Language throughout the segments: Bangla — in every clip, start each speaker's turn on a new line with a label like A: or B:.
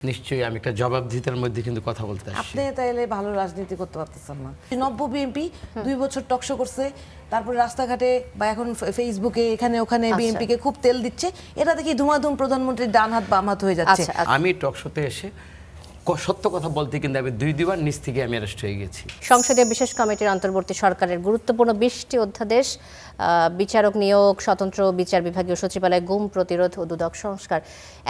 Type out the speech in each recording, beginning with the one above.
A: নিশ্চয়ই আমি একটা জবাবদিহিতার মধ্যে কিন্তু কথা বলতে আসছি।
B: আপনি তাইলে ভালো রাজনীতি করতে পারতেছেন না। নব্য বিএনপি 2 বছর টকশো করছে, তারপরে রাস্তাঘাটে বা এখন ফেসবুকে এখানে ওখানে বিএনপি কে খুব তেল দিচ্ছে। এটা দেখি ধুমাধুম প্রধানমন্ত্রীর ডান হাত বাম হাত হয়ে যাচ্ছে।
A: আমি টকশোতে এসে সত্য কথা বলতে কিন্তু আমি দুইবার নিচ থেকে আমি অ্যারেস্ট হয়ে গেছি।
C: সংসদীয় বিশেষ কমিটির অন্তর্বর্তী সরকারের গুরুত্বপূর্ণ 20টি অধ্যাদেশ, বিচারক নিয়োগ, স্বতন্ত্র বিচার বিভাগীয় সচিবালয়, গুম প্রতিরোধ ও দুদক সংস্কার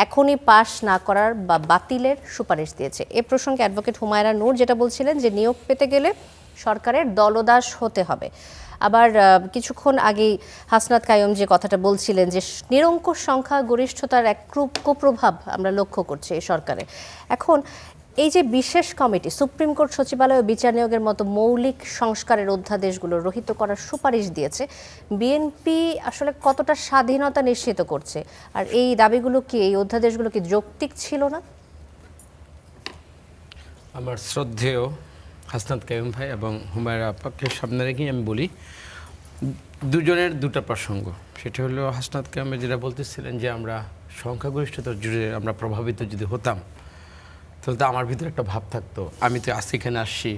C: এখনই পাশ না করার বা বাতিলের সুপারিশ দিয়েছে। এ প্রসঙ্গে অ্যাডভোকেট হুমায়রা নূর যেটা বলছিলেন যে নিয়োগ পেতে গেলে সরকারের দলদাস হতে হবে। আবার কিছুক্ষণ আগেই হাসনাত কাইয়ুম যে কথাটা বলছিলেন যে নিরঙ্কুশ সংখ্যা গরিষ্ঠতার এক কুপ্রভাব আমরা লক্ষ্য করছি এই সরকারে। এখন এই যে বিশেষ কমিটি সুপ্রিম কোর্ট সচিবালয় ও বিচার নিয়োগের মতো মৌলিক সংস্কারের অধ্যাদেশগুলো রহিত করার সুপারিশ দিয়েছে, বিএনপি আসলে কতটা স্বাধীনতা নিশ্চিত করছে? আর এই দাবিগুলো কি, এই অধ্যাদেশগুলো কি যৌক্তিক ছিল না?
A: আমার শ্রদ্ধেয় হাসনাত কাইয়ুম ভাই এবং হুমায়রা আপাকে সামনে রেখেই আমি বলি, দুজনের দুটো প্রসঙ্গ। সেটা হলো হাসনাত কাইয়ুম যেটা বলতেছিলেন যে আমরা সংখ্যাগরিষ্ঠতার জুড়ে আমরা প্রভাবিত যদি হতাম তাহলে তো আমার ভিতরে একটা ভাব থাকতো, আমি তো আজকে এখানে আসছি,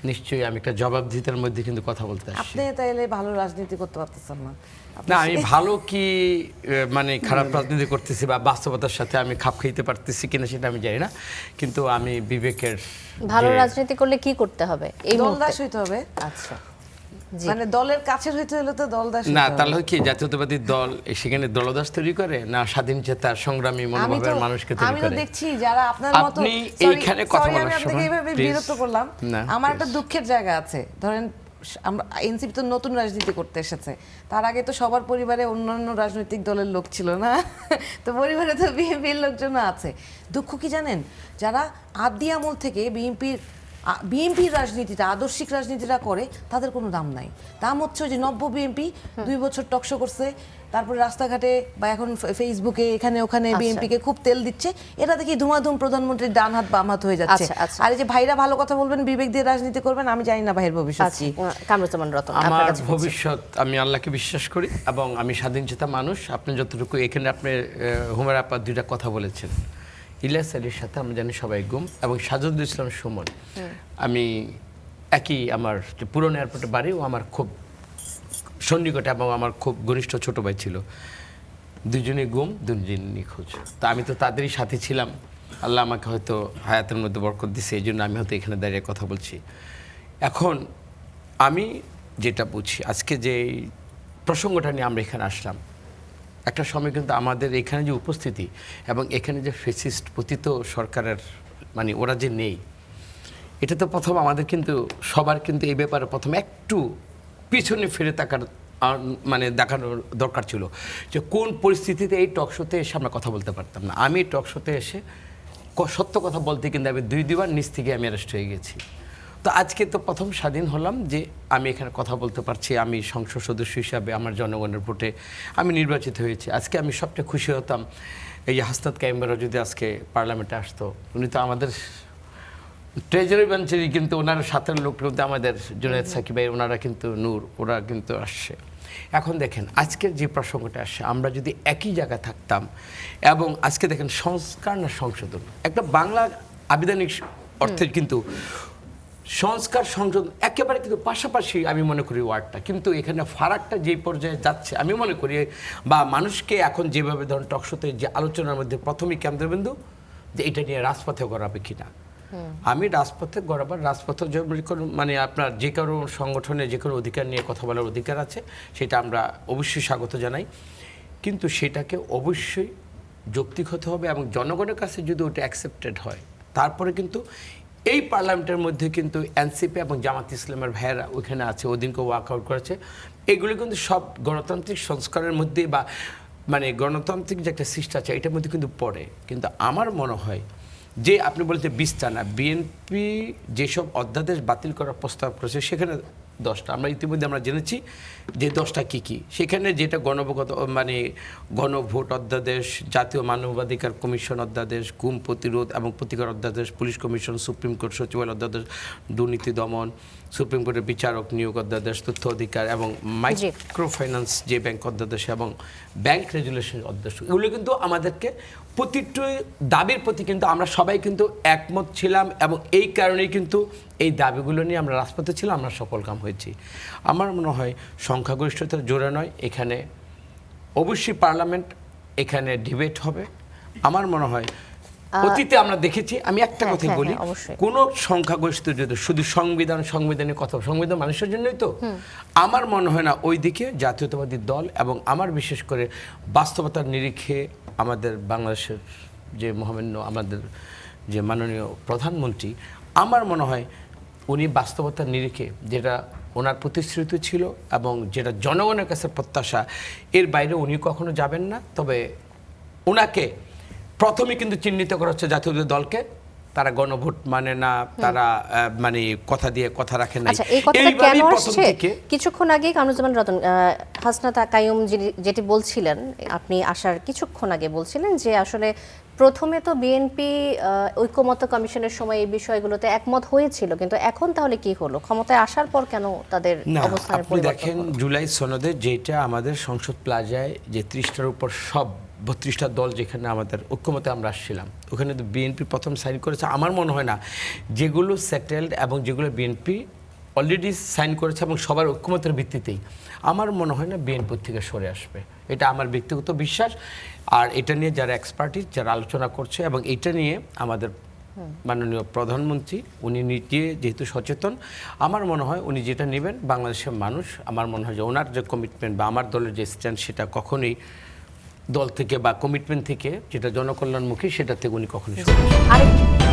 A: নিশ্চয়ই আমি একটা জবাবদিহিতার মধ্যে কিন্তু কথা বলতে আসছি।
B: আপনি তাইলে ভালো রাজনীতি করতে পারতেছেন না।
A: না, আমি ভালো কি মানে খারাপ রাজনীতি করতেছি বা বাস্তবতার সাথে আমি খাপ খাইতে পারতেছি কিনা সেটা আমি জানি না, কিন্তু আমি বিবেকের
C: ভালো রাজনীতি করলে কি করতে হবে? এই
B: দলদাস হইতে হবে।
C: আচ্ছা,
B: মানে দলের কাছের হইতে হলে তো দলদাস
A: না, তাহলে কি জাতীয়তাবাদী দল সেখানে দলদাস তৈরি করে না স্বাধীন চেতা সংগ্রামী মনোভাবের মানুষকে তৈরি
B: আমি তো
A: করে?
B: দেখছি যারা আপনার মতো,
A: আপনি এইখানে কথা বলার
B: আমি আপনাকে এইভাবে বিরক্ত করলাম। আমার একটা দুঃখের জায়গা আছে। ধরেন আমরা এনসিপি তো নতুন রাজনীতি করতে এসেছে, তার আগে তো সবার পরিবারে অন্যান্য রাজনৈতিক দলের লোক ছিল না, তো পরিবারে তো বিএনপির লোকজন আছে। দুঃখ কি জানেন, যারা আদি আমল থেকে বিএনপির রাজনীতিটা আদর্শিক রাজনীতিটা করে তাদের কোনো দাম নাই। দাম হচ্ছে যে নব্য বিএনপি 2 বছর টকশো করছে, তারপরে রাস্তাঘাটে বা এখন ফেসবুকে এখানে ওখানে বিএনপি কে খুব তেল দিচ্ছে। এটা দেখি ধুমাধুম প্রধানমন্ত্রীর ডান হাত বাম হাত হয়ে যাচ্ছে। আর এই যে ভাইরা ভালো কথা বলবেন, বিবেক দিয়ে রাজনীতি করবেন, আমি জানি না ভাইয়ের ভবিষ্যৎ কি।
C: কামরুজ্জামান রতন,
A: আমার ভবিষ্যৎ, আমি আল্লাহকে বিশ্বাস করি এবং আমি স্বাধীন চেতা মানুষ। আপনি যতটুকু এখানে আপনি হুমায়রা আপা দুইটা কথা বলেছেন, ইলিয়াস আলীর সাথে আমরা জানি সবাই গুম এবং সাজুদুল ইসলাম সুমন, আমি একই আমার যে পুরনো এয়ারপোর্টে বাড়ি, ও আমার খুব সন্নিকটে এবং আমার খুব ঘনিষ্ঠ ছোট ভাই ছিল। দুজনেই গুম, দুজন নিখোঁজ। তা আমি তো তাদেরই সাথে ছিলাম। আল্লাহ আমাকে হয়তো হায়াতের মধ্যে বরকত দিছে, এই জন্য আমি হয়তো এখানে দাঁড়িয়ে কথা বলছি। এখন আমি যেটা বুঝি, আজকে যে প্রসঙ্গটা নিয়ে আমরা এখানে আসলাম, একটা সময় কিন্তু আমাদের এখানে যে উপস্থিতি এবং এখানে যে ফেসিস্ট পতিত সরকারের মানে ওরা যে নেই, এটা তো প্রথম আমাদের কিন্তু সবার কিন্তু এই ব্যাপারে প্রথম একটু পিছনে ফিরে তাকার মানে দেখানোর দরকার ছিল যে কোন পরিস্থিতিতে এই টকশোতে এসে আমরা কথা বলতে পারতাম না। আমি টকশোতে এসে সত্য কথা বলতে কিন্তু আমি দুইবার নিচ থেকে আমি অ্যারেস্ট হয়ে গেছি। তো আজকে তো প্রথম স্বাধীন হলাম যে আমি এখানে কথা বলতে পারছি, আমি সংসদ সদস্য হিসাবে আমার জনগণের ভোটে আমি নির্বাচিত হয়েছি। আজকে আমি সবচেয়ে খুশি হতাম এই যে হাসনাত কাইয়ুমরা যদি আজকে পার্লামেন্টে আসতো। উনি তো আমাদের ট্রেজারি বেঞ্চেরই, কিন্তু ওনার সাথের লোক কিন্তু আমাদের জুনায়েদ সাকিব ভাই, ওনারা কিন্তু নূর, ওরা কিন্তু আসছে। এখন দেখেন আজকের যে প্রসঙ্গটা আসছে, আমরা যদি একই জায়গায় থাকতাম এবং আজকে দেখেন সংস্কার না সংশোধন, একটা বাংলা আবিধানিক অর্থের কিন্তু সংস্কার সংশোধন একেবারে কিন্তু পাশাপাশি আমি মনে করি ওয়ার্ডটা, কিন্তু এখানে ফারাকটা যেই পর্যায়ে যাচ্ছে আমি মনে করি, বা মানুষকে এখন যেভাবে ধরুন টকশোতে যে আলোচনার মধ্যে প্রথমেই কেন্দ্রবিন্দু যে এটা নিয়ে রাজপথে গড়াবে কিনা। আমি রাজপথে গড়াবার, রাজপথে মানে আপনার যে কারো সংগঠনে যে কোনো অধিকার নিয়ে কথা বলার অধিকার আছে, সেটা আমরা অবশ্যই স্বাগত জানাই, কিন্তু সেটাকে অবশ্যই যৌক্তিক হতে হবে এবং জনগণের কাছে যদি ওটা অ্যাকসেপ্টেড হয়, তারপরে কিন্তু এই পার্লামেন্টের মধ্যে কিন্তু এনসিপি এবং জামাত ইসলামের ভাইয়েরা ওইখানে আছে, ওদিনকে ওয়ার্কআউট করেছে। এগুলো কিন্তু সব গণতান্ত্রিক সংস্কারের মধ্যে বা মানে গণতান্ত্রিক যে একটা শিষ্টাচার এটার মধ্যে কিন্তু পড়ে। কিন্তু আমার মনে হয় যে আপনি বলতে 20টা না, বিএনপি যেসব অধ্যাদেশ বাতিল করার প্রস্তাব করেছে সেখানে 10টা, আমরা ইতিমধ্যে আমরা জেনেছি যে 10টা কী কী। সেখানে যেটা গণভোট মানে গণভোট অধ্যাদেশ, জাতীয় মানবাধিকার কমিশন অধ্যাদেশ, গুম প্রতিরোধ এবং প্রতিকার অধ্যাদেশ, পুলিশ কমিশন, সুপ্রিম কোর্ট সচিবালয় অধ্যাদেশ, দুর্নীতি দমন, সুপ্রিম কোর্টের বিচারক নিয়োগ অধ্যাদেশ, তথ্য অধিকার এবং মাইক্রো ফাইন্যান্স যে ব্যাংক অধ্যাদেশ এবং ব্যাংক রেগুলেশন অধ্যাদেশ, এগুলো কিন্তু আমাদেরকে প্রতিটি দাবির প্রতি কিন্তু আমরা সবাই কিন্তু একমত ছিলাম এবং এই কারণেই কিন্তু এই দাবিগুলো নিয়ে আমরা রাজপথে ছিলাম, আমরা সফল কাম হয়েছি। আমার মনে হয় সংখ্যাগরিষ্ঠতার জোরে নয়, এখানে অবশ্যই পার্লামেন্ট, এখানে ডিবেট হবে। আমার মনে হয় অতীতে আমরা দেখেছি, আমি একটা কথাই বলি, কোন সংখ্যাগরিষ্ঠ যদি শুধু সংবিধানের কথা, সংবিধান মানুষের জন্যই তো, আমার মনে হয় না ওই দিকে জাতীয়তাবাদী দল এবং আমার বিশেষ করে বাস্তবতার নিরিখে আমাদের বাংলাদেশের যে মহামান্য আমাদের যে মাননীয় প্রধানমন্ত্রী, আমার মনে হয় উনি বাস্তবতার নিরিখে যেটা ওনার প্রতিশ্রুতি ছিল এবং যেটা জনগণের কাছে প্রত্যাশা, এর বাইরে উনি কখনো যাবেন না। তবে ওনাকে প্রথমে কিন্তু চিহ্নিত করা হচ্ছে জাতীয় দলকে, তারা গণভোট মানে না, তারা মানে কথা দিয়ে কথা রাখে না।
C: আচ্ছা, এই কথাটা কেন আসছে? কিছুক্ষণ আগে কামরুজ্জামান রতন, হাসনাত কাইয়ুম যেটি বলছিলেন, আপনি আসার কিছুক্ষণ আগে বলছিলেন যে আসলে প্রথমে তো বিএনপি ঐকমত্য কমিশনের সময় এই বিষয়গুলোতে একমত হয়েছিল, কিন্তু এখন তাহলে কি হলো? ক্ষমতায় আসার পর কেন তাদের অবস্থানের পরিবর্তন হলো?
A: দেখেন, জুলাই সনদে যেটা আমাদের সংসদ প্লাজায় যে 30টার উপর সব 32টা দল যেখানে আমাদের ঐক্যমতে আমরা আসছিলাম, ওখানে তো বিএনপি প্রথম সাইন করেছে। আমার মনে হয় না যেগুলো সেটেলড এবং যেগুলো বিএনপি অলরেডি সাইন করেছে এবং সবার ঐক্যমতের ভিত্তিতেই, আমার মনে হয় না বিএনপি থেকে সরে আসবে। এটা আমার ব্যক্তিগত বিশ্বাস। আর এটা নিয়ে যারা এক্সপার্টিস, যারা আলোচনা করছে, এবং এটা নিয়ে আমাদের মাননীয় প্রধানমন্ত্রী উনি নিজে যেহেতু সচেতন, আমার মনে হয় উনি যেটা নেবেন বাংলাদেশের মানুষ, আমার মনে হয় যে ওনার যে কমিটমেন্ট বা আমার দলের যে স্ট্যান্ড, সেটা কখনোই দল থেকে বা কমিটমেন্ট থেকে যেটা জনকল্যাণমুখী, সেটা থেকে উনি কখনোই সরে আসবেন না।